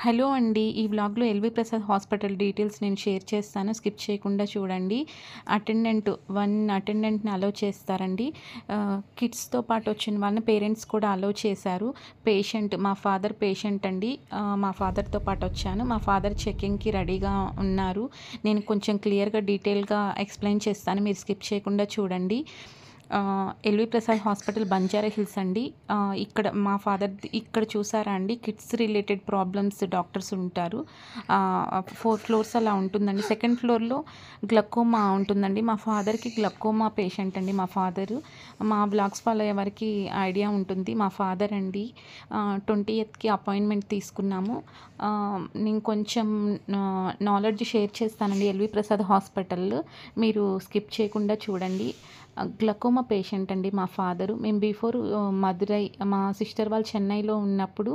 Hello అండి. ఈ వ్లాగ్‌లో ఎల్‌వి ప్రసాద్ హాస్పిటల్ డీటెయిల్స్ నేను షేర్ చేస్తాను. స్కిప్ చేయకుండా చూడండి. అటెండెంట్‌ని అలౌ చేస్తారండి. కిడ్స్‌తో పాటు వచ్చిన వాళ్ళని పేరెంట్స్ కూడా అలౌ చేశారు. మా ఫాదర్ పేషెంట్ అండి. మా ఫాదర్‌తో పాటు వచ్చాను. మా ఫాదర్ చెకింగ్‌కి రెడీగా ఉన్నారు. నేను కొంచెం క్లియర్‌గా, డీటెయిల్‌గా ఎక్స్‌ప్లెయిన్ చేస్తాను. మీరు స్కిప్ చేయకుండా చూడండి. L V Prasad Hospital Banjara Hills అండి. ఇక్కడ మా ఫాదర్‌ది ఇక్కడ చూసారా అండి, కిడ్స్ రిలేటెడ్ ప్రాబ్లమ్స్ డాక్టర్స్ ఉంటారు. 4 ఫ్లోర్స్ అలా ఉంటుందండి. సెకండ్ ఫ్లోర్‌లో గ్లకోమా ఉంటుందండి. మా ఫాదర్‌కి గ్లకోమా పేషెంట్ అండి మా ఫాదరు. మా వ్లాగ్స్ ఫాలో అయ్యే వారికి ఐడియా ఉంటుంది. మా ఫాదర్ అండి. 20థ్‌కి అపాయింట్మెంట్ తీసుకున్నాము. నేను కొంచెం నాలెడ్జ్ షేర్ చేస్తానండి ఎల్‌వి ప్రసాద్ హాస్పిటల్. మీరు స్కిప్ చేయకుండా చూడండి. గ్లకోమా పేషెంట్ అండి మా ఫాదరు. మేము బిఫోర్ మదురై, మా సిస్టర్ వాళ్ళు చెన్నైలో ఉన్నప్పుడు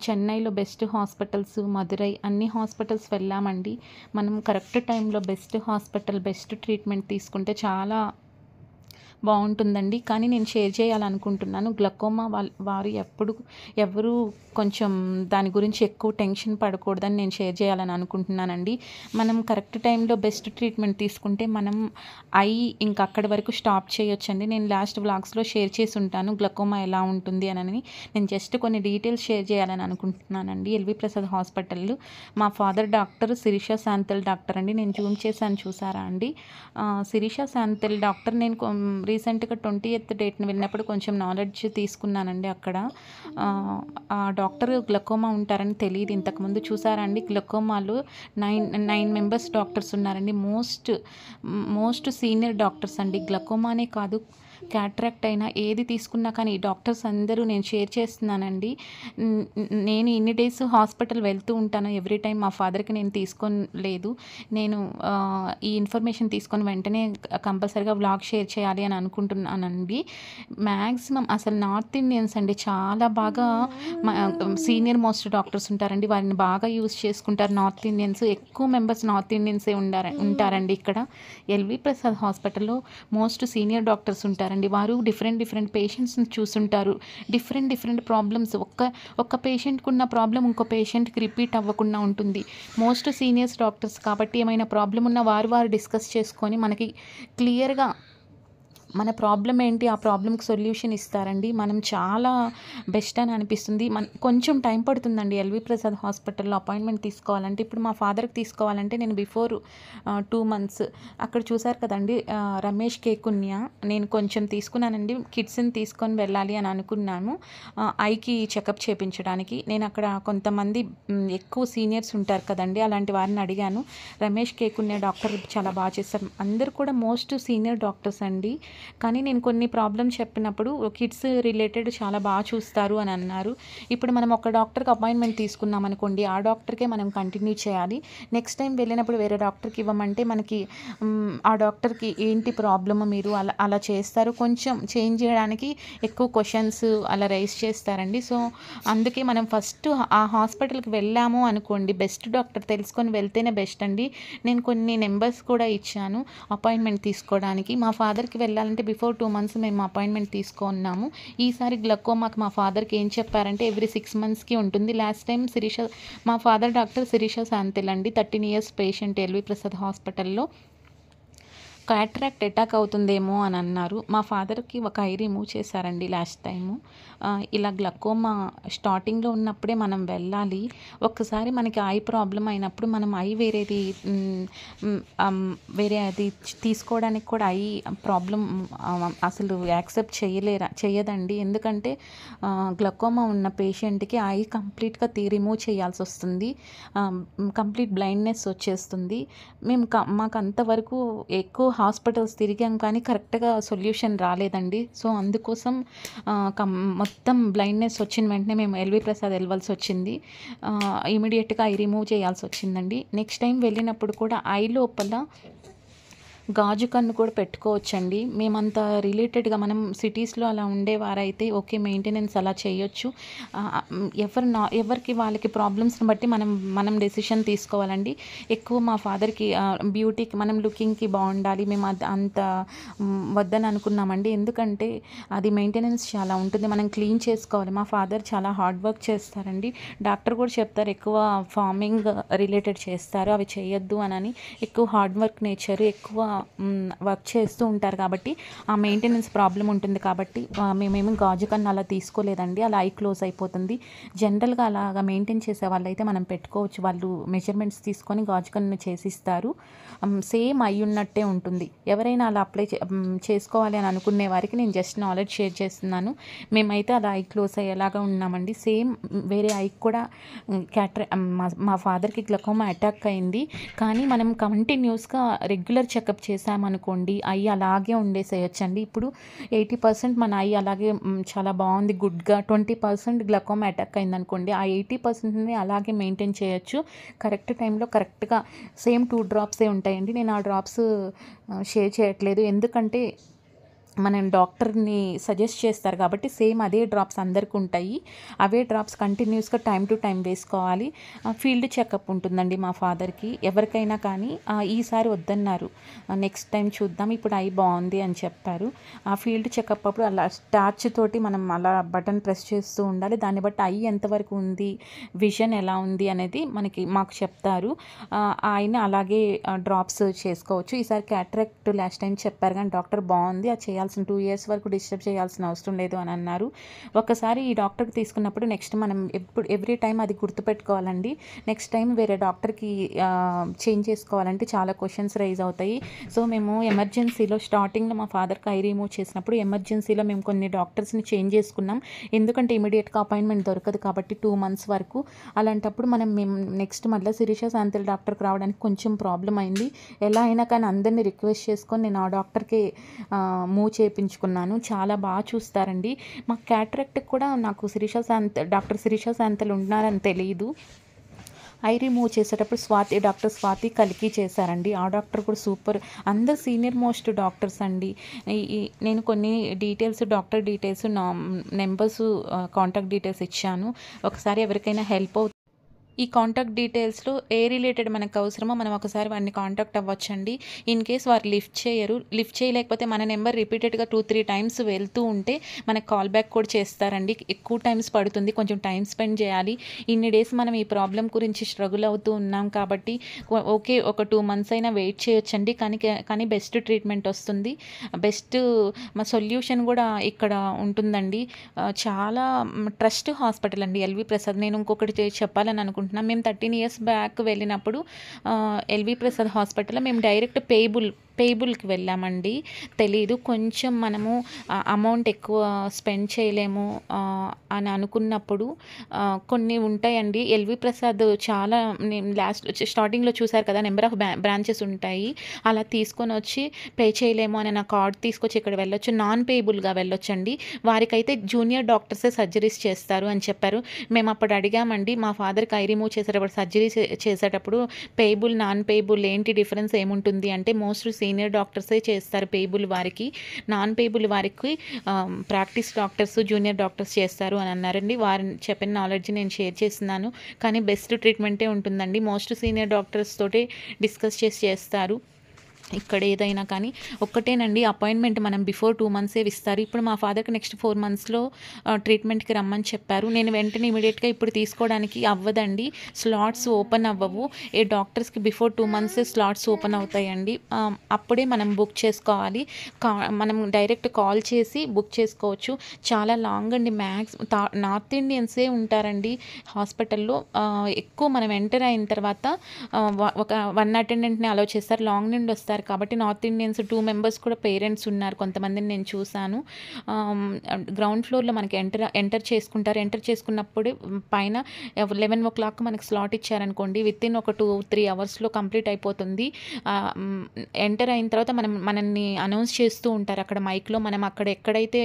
చెన్నైలో బెస్ట్ హాస్పిటల్స్, మదురై అన్ని హాస్పిటల్స్ వెళ్ళామండి. మనం కరెక్ట్ టైంలో బెస్ట్ హాస్పిటల్, బెస్ట్ ట్రీట్మెంట్ తీసుకుంటే చాలా బాగుంటుందండి. కానీ నేను షేర్ చేయాలనుకుంటున్నాను, గ్లకోమా వారు ఎవరు కొంచెం దాని గురించి ఎక్కువ టెన్షన్ పడకూడదని నేను షేర్ చేయాలని అనుకుంటున్నానండి. మనం కరెక్ట్ టైంలో బెస్ట్ ట్రీట్మెంట్ తీసుకుంటే మనం ఇంకా అక్కడి వరకు స్టాప్ చేయొచ్చండి. నేను లాస్ట్ వ్లాగ్స్లో షేర్ చేసి ఉంటాను గ్లకోమా ఎలా ఉంటుంది అని. నేను జస్ట్ కొన్ని డీటెయిల్స్ షేర్ చేయాలని అనుకుంటున్నానండి. L V Prasad Hospital. మా father doctor Sirisha Shantal doctor అండి. నేను జూమ్ చేశాను చూసారా అండి. శిరీష శాంతల్ డాక్టర్. నేను రీసెంట్గా 20th డేట్ని వెళ్ళినప్పుడు కొంచెం నాలెడ్జ్ తీసుకున్నానండి అక్కడ. ఆ డాక్టర్ గ్లకోమా ఉంటారని తెలియదు ఇంతకుముందు. చూసారా అండి, గ్లకోమాలో 9 మెంబర్స్ డాక్టర్స్ ఉన్నారండి. మోస్ట్ సీనియర్ డాక్టర్స్ అండి. గ్లకోమానే కాదు, క్యాట్రాక్ట్ అయినా ఏది తీసుకున్నా కానీ ఈ డాక్టర్స్ అందరూ నేను షేర్ చేస్తున్నానండి. నేను ఇన్ని డేస్ హాస్పిటల్ వెళ్తూ ఉంటాను. ఎవ్రీ టైం మా ఫాదర్కి నేను తీసుకోలేదు. నేను ఈ ఇన్ఫర్మేషన్ తీసుకొని వెంటనే కంపల్సరీగా వ్లాగ్ షేర్ చేయాలి అని అనుకుంటున్నానండి. మ్యాక్సిమం అసలు నార్త్ ఇండియన్స్ అండి చాలా బాగా సీనియర్ మోస్ట్ డాక్టర్స్ ఉంటారండి. వారిని బాగా యూజ్ చేసుకుంటారు నార్త్ ఇండియన్స్. ఎక్కువ మెంబర్స్ నార్త్ ఇండియన్సే ఉంటారండి ఇక్కడ. ఎల్‌వి ప్రసాద్ హాస్పిటల్లో మోస్ట్ సీనియర్ డాక్టర్స్ ఉంటారండి. వారు డిఫరెంట్ పేషెంట్స్ని చూసుంటారు. Different problems. ఒక్క పేషెంట్కి ఉన్న ప్రాబ్లం ఇంకో పేషెంట్కి రిపీట్ అవ్వకుండా ఉంటుంది. మోస్ట్ సీనియర్స్ డాక్టర్స్ కాబట్టి ఏమైనా ప్రాబ్లం ఉన్న వారు డిస్కస్ చేసుకొని మనకి క్లియర్గా మన ప్రాబ్లం ఏంటి, ఆ ప్రాబ్లంకి సొల్యూషన్ ఇస్తారండి. మనం చాలా బెస్ట్ అని అనిపిస్తుంది. కొంచెం టైం పడుతుందండి ఎల్‌వి ప్రసాద్ హాస్పిటల్లో అపాయింట్మెంట్ తీసుకోవాలంటే. ఇప్పుడు మా ఫాదర్కి తీసుకోవాలంటే నేను బిఫోర్ 2 మంత్స్ అక్కడ చూసారు కదండి, రమేష్ కేకున్య నేను కొంచెం తీసుకున్నానండి. కిడ్స్ని తీసుకొని వెళ్ళాలి అని అనుకున్నాను ఐకి చెకప్ చేయించడానికి. నేను అక్కడ కొంతమంది ఎక్కువ సీనియర్స్ ఉంటారు కదండి, అలాంటి వారిని అడిగాను. రమేష్ కేకున్య డాక్టర్ చాలా బాగా చేస్తారు. అందరు కూడా మోస్ట్ సీనియర్ డాక్టర్స్ అండి. కానీ నేను కొన్ని ప్రాబ్లమ్స్ చెప్పినప్పుడు కిడ్స్ రిలేటెడ్ చాలా బాగా చూస్తారు అని అన్నారు. ఇప్పుడు మనం ఒక డాక్టర్కి అపాయింట్మెంట్ తీసుకున్నాం అనుకోండి, ఆ డాక్టర్కే మనం కంటిన్యూ చేయాలి. నెక్స్ట్ టైం వెళ్ళినప్పుడు వేరే డాక్టర్కి ఇవ్వమంటే మనకి ఆ డాక్టర్కి ఏంటి ప్రాబ్లమ్ మీరు అలా చేస్తారు. కొంచెం చేంజ్ చేయడానికి ఎక్కువ క్వశ్చన్స్ అలా రైజ్ చేస్తారండి. సో అందుకే మనం ఫస్ట్ ఆ హాస్పిటల్కి వెళ్ళాము అనుకోండి, బెస్ట్ డాక్టర్ తెలుసుకొని వెళ్తేనే బెస్ట్ అండి. నేను కొన్ని నెంబర్స్ కూడా ఇచ్చాను అపాయింట్మెంట్ తీసుకోవడానికి. మా ఫాదర్కి వెళ్ళాలంటే బిఫోర్ 2 మంత్స్ మేము అపాయింట్మెంట్ తీసుకున్నాము. ఈసారి గ్లకోమాకి మా ఫాదర్కి ఏం చెప్పారంటే ఎవ్రీ 6 మంత్స్కి ఉంటుంది. లాస్ట్ టైం మా ఫాదర్ డాక్టర్ శిరీష శాంతిల్ అండి, 13 ఇయర్స్ పేషెంట్ ఎల్‌వి ప్రసాద్ హాస్పిటల్లో. క్యాట్రాక్ట్ అటాక్ అవుతుందేమో అని అన్నారు. మా ఫాదర్కి ఒక ఐ రిమూవ్ చేశారండి లాస్ట్ టైము. ఇలా గ్లకోమా స్టార్టింగ్లో ఉన్నప్పుడే మనం వెళ్ళాలి. ఒక్కసారి మనకి ఐ ప్రాబ్లం అయినప్పుడు మనం వేరే అది తీసుకోవడానికి కూడా ఐ ప్రాబ్లం అసలు యాక్సెప్ట్ చేయదండి. ఎందుకంటే గ్లకోమా ఉన్న పేషెంట్కి ఐ కంప్లీట్గా రిమూవ్ చేయాల్సి వస్తుంది. కంప్లీట్ బ్లైండ్నెస్ వచ్చేస్తుంది. మాకు అంతవరకు ఎక్కువ హాస్పిటల్స్ తిరిగాం కానీ కరెక్ట్గా సొల్యూషన్ రాలేదండి. సో అందుకోసం మొత్తం బ్లైండ్నెస్ వచ్చిన వెంటనే మేము ఎల్‌వి ప్రసాద్ వెళ్ళవలసి వచ్చింది. ఇమీడియట్గా ఐ రిమూవ్ చేయాల్సి వచ్చిందండి. నెక్స్ట్ టైం వెళ్ళినప్పుడు కూడా ఐ లోపల గాజు కన్ను కూడా పెట్టుకోవచ్చండి. మేమంత రిలేటెడ్‌గా మనం సిటీస్‌లో అలా ఉండేవారైతే ఓకే. మెయింటెనెన్స్ అలా చేయొచ్చు. ఎవరికి వాళ్ళకి ప్రాబ్లమ్స్‌ని బట్టి మనం డెసిషన్ తీసుకోవాలండి. ఎక్కువ మా ఫాదర్‌కి బ్యూటీకి మనం లుకింగ్‌కి బావుండాలి. మేము అంత వద్దని అనుకున్నామండి. ఎందుకంటే అది మెయింటెనెన్స్ చాలా ఉంటుంది. మనం క్లీన్ చేసుకోవాలి. మా ఫాదర్ చాలా హార్డ్ వర్క్ చేస్తారండి. డాక్టర్ కూడా చెప్తారు ఎక్కువ ఫార్మింగ్ రిలేటెడ్ చేస్తారు. అవి చేయొద్దు అనని. ఎక్కువ హార్డ్ వర్క్ నేచర్, ఎక్కువ వర్క్ చేస్తూ ఉంటారు కాబట్టి ఆ మెయింటెనెన్స్ ప్రాబ్లం ఉంటుంది కాబట్టి మేమేమి గాజు కన్ను అలా తీసుకోలేదండి. అలా ఐ క్లోజ్ అయిపోతుంది. జనరల్‌గా అలాగా మెయింటైన్ చేసే వాళ్ళైతే మనం పెట్టుకోవచ్చు. వాళ్ళు మెజర్మెంట్స్ తీసుకొని గాజు కన్ను చేసిస్తారు. సేమ్ అయి ఉన్నట్టే ఉంటుంది. ఎవరైనా అలా చేసుకోవాలి అని అనుకునే వారికి నేను జస్ట్ నాలెడ్జ్ షేర్ చేస్తున్నాను. మేమైతే అలా ఐ క్లోజ్ అయ్యేలాగా ఉన్నామండి. సేమ్ వేరే ఐకి కూడా మా ఫాదర్‌కి గ్లకోమా అటాక్ అయింది. కానీ మనం కంటిన్యూస్‌గా రెగ్యులర్ చెకప్ చేశామనుకోండి ఐ అలాగే ఉండేసేయొచ్చండి. ఇప్పుడు 80% మన ఐ అలాగే చాలా బాగుంది, గుడ్‌గా. 20% గ్లకోమా అటాక్ అయిందనుకోండి, ఆ 80%ని అలాగే మెయింటైన్ చేయొచ్చు. కరెక్ట్ టైంలో కరెక్ట్‌గా సేమ్ 2 డ్రాప్సే ఉంటాయండి. నేను ఆ డ్రాప్స్ షేర్ చేయట్లేదు. ఎందుకంటే మనం డాక్టర్ని సజెస్ట్ చేస్తారు కాబట్టి సేమ్ అదే డ్రాప్స్ అందరికి ఉంటాయి. అవే డ్రాప్స్ కంటిన్యూస్గా టైం టు టైం వేసుకోవాలి. ఫీల్డ్ చెకప్ ఉంటుందండి మా ఫాదర్కి. ఎవరికైనా కానీ ఈసారి వద్దన్నారు, నెక్స్ట్ టైం చూద్దాం, ఇప్పుడు ఐ బాగుంది అని చెప్పారు. ఆ ఫీల్డ్ చెకప్ అప్పుడు అలా టార్చ్ తోటి మనం అలా బటన్ ప్రెస్ చేస్తూ ఉండాలి. దాన్ని బట్టి ఐ ఎంతవరకు ఉంది, విజన్ ఎలా ఉంది అనేది మాకు చెప్తారు. ఆయన అలాగే డ్రాప్స్ చేసుకోవచ్చు. ఈసారి క్యాటరాక్ట్ లాస్ట్ టైం చెప్పారు కానీ డాక్టర్ బాగుంది, అది చేయాల్సిన 2 years వరకు డిస్టర్బ్ చేయాల్సిన అవసరం లేదు అని అన్నారు. ఒకసారి ఈ డాక్టర్కి తీసుకున్నప్పుడు నెక్స్ట్ మనం ఎవ్రీ టైం అది గుర్తుపెట్టుకోవాలండి. నెక్స్ట్ టైం వేరే డాక్టర్కి చేంజ్ చేసుకోవాలంటే చాలా క్వశ్చన్స్ రైజ్ అవుతాయి. సో మేము ఎమర్జెన్సీలో స్టార్టింగ్లో మా ఫాదర్కి ఐ రిమూవ్ చేసినప్పుడు ఎమర్జెన్సీలో మేము కొన్ని డాక్టర్స్ని చేంజ్ చేసుకున్నాం. ఎందుకంటే ఇమీడియట్గా అపాయింట్మెంట్ దొరకదు కాబట్టి 2 months వరకు. అలాంటప్పుడు మేము నెక్స్ట్ మళ్ళీ శిరీష శాంతిల్ డాక్టర్కి రావడానికి కొంచెం ప్రాబ్లం అయింది. ఎలా అయినా కానీ అందరినీ రిక్వెస్ట్ చేసుకొని నేను ఆ డాక్టర్కి మూవ్ చేయించుకున్నాను. చాలా బాగా చూస్తారండి. మా క్యాటరాక్ట్కి కూడా నాకు డాక్టర్ శిరీష శాంతల్ ఉన్నారని తెలియదు. ఐ రిమూవ్ చేసేటప్పుడు డాక్టర్ స్వాతి కలికి చేశారండి. ఆ డాక్టర్ కూడా సూపర్. అందరు సీనియర్ మోస్ట్ డాక్టర్స్ అండి. నేను కొన్ని doctor details, numbers, contact details ఇచ్చాను. ఒకసారి ఎవరికైనా హెల్ప్ ఈ కాంటాక్ట్ డీటెయిల్స్లో ఏ రిలేటెడ్ మనకు అవసరమో మనం ఒకసారి వారిని కాంటాక్ట్ అవ్వచ్చండి. ఇన్ కేస్ వారు లిఫ్ట్ చేయలేకపోతే మన నెంబర్ రిపీటెడ్గా 2-3 times వెళ్తూ ఉంటే మనకు కాల్ బ్యాక్ కూడా చేస్తారండి. ఎక్కువ టైమ్స్ పడుతుంది, కొంచెం టైం స్పెండ్ చేయాలి. ఇన్ని డేస్ మనం ఈ ప్రాబ్లం గురించి స్ట్రగుల్ అవుతూ ఉన్నాం కాబట్టి ఓకే, ఒక 2 months అయినా వెయిట్ చేయొచ్చండి. కానీ బెస్ట్ ట్రీట్మెంట్ వస్తుంది. బెస్ట్ సొల్యూషన్ కూడా ఇక్కడ ఉంటుందండి. చాలా ట్రస్ట్ హాస్పిటల్ అండి ఎల్వి ప్రసాద్. నేను ఇంకొకటి చెప్పాలని అనుకుంటున్నాను. మేము 13 years బ్యాక్ వెళ్ళినప్పుడు ఎల్వి ప్రసాద్ హాస్పిటల్లో మేము డైరెక్ట్ పేయబుల్కి వెళ్ళామండి. తెలీదు, కొంచెం మనము అమౌంట్ ఎక్కువ స్పెండ్ చేయలేము అని అనుకున్నప్పుడు కొన్ని ఉంటాయండి. ఎల్వి ప్రసాద్ చాలా స్టార్టింగ్లో చూసారు కదా, నెంబర్ ఆఫ్ బ్రాంచెస్ ఉంటాయి. అలా తీసుకొని వచ్చి పే చేయలేము అని నా కార్డ్ తీసుకొచ్చి ఇక్కడ వెళ్ళొచ్చు, నాన్ పేయబుల్గా వెళ్ళొచ్చండి. వారికైతే జూనియర్ డాక్టర్సే సర్జరీస్ చేస్తారు అని చెప్పారు. మేము అప్పుడు అడిగామండి, మా ఫాదర్కి ఐ రిమూవ్ చేసేటప్పుడు సర్జరీ చేసేటప్పుడు పేయబుల్ నాన్ పేయబుల్ ఏంటి డిఫరెన్స్ ఏముంటుంది అంటే, మోస్ట్ సీనియర్ డాక్టర్సే చేస్తారు పేయబుల్ వారికి. నాన్ పేయబుల్ వారికి ప్రాక్టీస్ డాక్టర్స్, జూనియర్ డాక్టర్స్ చేస్తారు అని అన్నారండి. వారిని చెప్పిన నాలెడ్జ్ నేను షేర్ చేస్తున్నాను. కానీ బెస్ట్ ట్రీట్మెంటే ఉంటుందండి. మోస్ట్ సీనియర్ డాక్టర్స్ తోటి డిస్కస్ చేస్తారు ఇక్కడ ఏదైనా కానీ. ఒక్కటేనండి, అపాయింట్మెంట్ మనం బిఫోర్ 2 months ఇస్తారు. ఇప్పుడు మా ఫాదర్కి నెక్స్ట్ 4 monthsలో ట్రీట్మెంట్కి రమ్మని చెప్పారు. నేను వెంటనే ఇమీడియట్గా ఇప్పుడు తీసుకోవడానికి అవ్వదండి, స్లాట్స్ ఓపెన్ అవ్వవు. ఏ డాక్టర్స్కి బిఫోర్ 2 months స్లాట్స్ ఓపెన్ అవుతాయండి. అప్పుడే మనం బుక్ చేసుకోవాలి. మనం డైరెక్ట్ కాల్ చేసి బుక్ చేసుకోవచ్చు. చాలా లాంగ్ అండి. నార్త్ ఇండియన్సే ఉంటారండి హాస్పిటల్లో ఎక్కువ. మనం ఎంటర్ అయిన తర్వాత ఒక 1 attendantని అలౌ చేస్తారు. లాంగ్ నుండి వస్తారు కాబట్టి నార్త్ ఇండియన్స్ 2 members కూడా పేరెంట్స్ ఉన్నారు, కొంతమందిని నేను చూశాను. గ్రౌండ్ ఫ్లోర్లో మనకి ఎంటర్ చేసుకుంటారు. ఎంటర్ చేసుకున్నప్పుడు పైన 11 o'clock మనకి స్లాట్ ఇచ్చారనుకోండి, వితిన్ ఒక 2-3 hours కంప్లీట్ అయిపోతుంది. ఎంటర్ అయిన తర్వాత మనల్ని అనౌన్స్ చేస్తూ ఉంటారు అక్కడ మైక్లో. మనం అక్కడ ఎక్కడైతే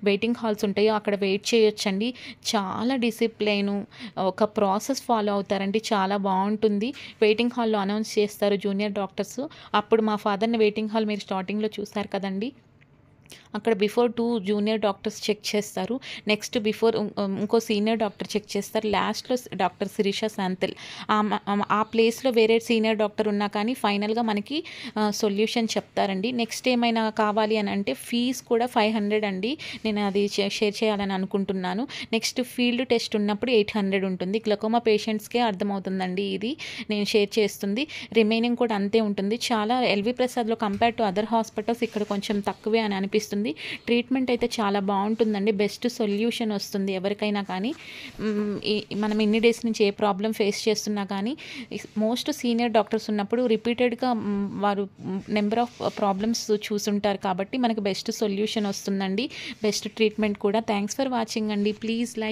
వెయిటింగ్ హాల్స్ ఉంటాయో అక్కడ వెయిట్ చేయొచ్చండి. చాలా డిసిప్లైను, ఒక ప్రాసెస్ ఫాలో అవుతారండి. చాలా బాగుంటుంది. వెయిటింగ్ హాల్లో అనౌన్స్ చేస్తారు జూనియర్ డాక్టర్స్. అప్పుడు మా మా ఫాదర్‌ని వెయిటింగ్ హాల్ మీరు స్టార్టింగ్‌లో చూసారు కదండీ! అక్కడ బిఫోర్ 2 జూనియర్ డాక్టర్స్ చెక్ చేస్తారు. నెక్స్ట్ ఇంకో సీనియర్ డాక్టర్ చెక్ చేస్తారు. లాస్ట్‌లో డాక్టర్ శిరీష శాంతిల్. ఆ ప్లేస్‌లో వేరే సీనియర్ డాక్టర్ ఉన్నా కానీ ఫైనల్‌గా మనకి సొల్యూషన్ చెప్తారండి. నెక్స్ట్ ఏమైనా కావాలి అని అంటే ఫీజ్ కూడా 500 అండి. నేను అది షేర్ చేయాలని అనుకుంటున్నాను. నెక్స్ట్ ఫీల్డ్ టెస్ట్ ఉన్నప్పుడు 800 ఉంటుంది. గ్లకోమా పేషెంట్స్‌కే అర్థమవుతుందండి ఇది నేను షేర్ చేస్తుంది. రిమైనింగ్ కూడా అంతే ఉంటుంది. చాలా ఎల్వి ప్రసాద్‌లో కంపేర్ టు అదర్ హాస్పిటల్స్ ఇక్కడ కొంచెం తక్కువే అని అనిపిస్తుంది. ట్రీట్మెంట్ అయితే చాలా బాగుంటుందండి. బెస్ట్ సొల్యూషన్ వస్తుంది ఎవరికైనా కానీ. మనం ఇన్ని డేస్ నుంచి ఏ ప్రాబ్లం ఫేస్ చేస్తున్నా కానీ మోస్ట్ సీనియర్ డాక్టర్స్ ఉన్నప్పుడు రిపీటెడ్గా వారు నెంబర్ ఆఫ్ ప్రాబ్లమ్స్ చూసుంటారు కాబట్టి మనకి బెస్ట్ సొల్యూషన్ వస్తుందండి. బెస్ట్ ట్రీట్మెంట్ కూడా. థ్యాంక్స్ ఫర్ వాచింగ్ అండి. Please like